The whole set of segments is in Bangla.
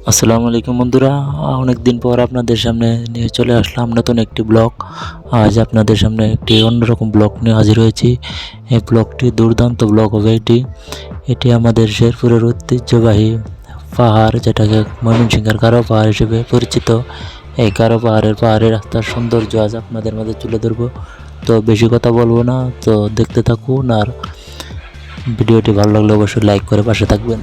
আসসালামু আলাইকুম বন্ধুরা, অনেক দিন পর আপনাদের সামনে নিয়ে চলে আসলাম নতুন একটি ব্লগ। আজ আপনাদের সামনে একটি অন্যরকম ব্লগ নিয়ে হাজির হয়েছি। এই ব্লগটি দুর্দান্ত ব্লগ হবে। এটি আমাদের শেরপুরের ঐতিহ্যবাহী পাহাড়, যেটাকে ময়মনসিংহের গারো পাহাড় হিসেবে পরিচিত। এই গারো পাহাড়ের রাস্তার সৌন্দর্য আজ আপনাদের মাঝে তুলে ধরবো। তো বেশি কথা বলবো না, তো দেখতে থাকুন। আর ভিডিওটি ভালো লাগলে অবশ্যই লাইক করে পাশে থাকবেন।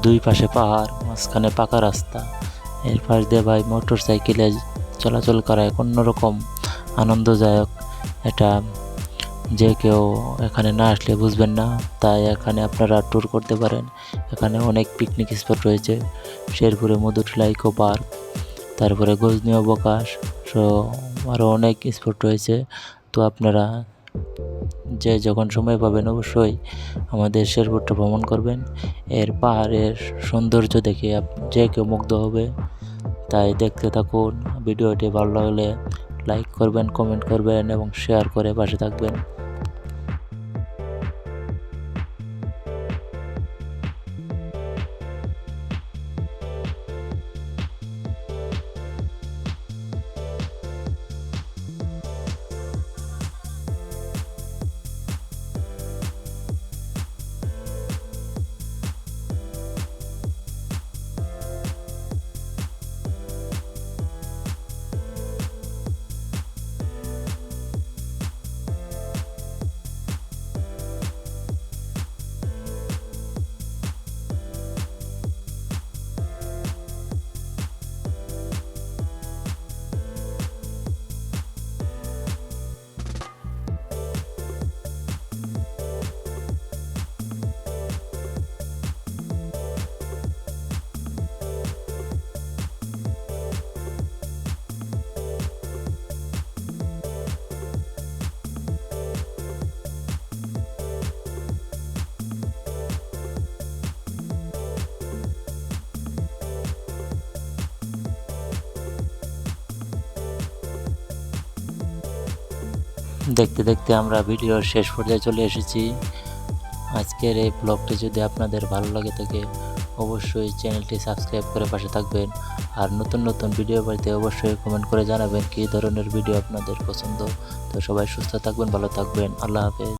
2 পাশে পাহাড়, মাঝখানে পাকা রাস্তা। এর পাশ দিয়ে ভাই মোটর সাইকেলে চলাচল করা এক অন্যরকম আনন্দদায়ক। এটা যে কেউ এখানে না আসলে বুঝবেন না, তাই এখানে আপনারা ট্যুর করতে পারেন। এখানে অনেক পিকনিক স্পট রয়েছে। শেরপুরে মধুটিলা ইকো পার্ক, তারপরে গজনী অবকাশ, সো আরও অনেক স্পট রয়েছে। তো আপনারা যে যখন সময় পাবেন অবশ্যই আমাদের শেরপুরটা ভ্রমণ করবেন। এর পাহাড়ের সৌন্দর্য দেখে যে কেউ মুগ্ধ হবে। তাই দেখতে থাকুন। ভিডিওটি ভালো লাগলে লাইক করবেন, কমেন্ট করবেন এবং শেয়ার করে পাশে থাকবেন। দেখতে দেখতে আমরা ভিডিওর শেষ পর্যায়ে চলে এসেছি। আজকের এই ব্লগটি যদি আপনাদের ভালো লাগে থাকে অবশ্যই চ্যানেলটি সাবস্ক্রাইব করে পাশে থাকবেন। আর নতুন নতুন ভিডিও পাইতে অবশ্যই কমেন্ট করে জানাবেন কী ধরনের ভিডিও আপনাদের পছন্দ। তো সবাই সুস্থ থাকবেন, ভালো থাকবেন। আল্লাহ হাফেজ।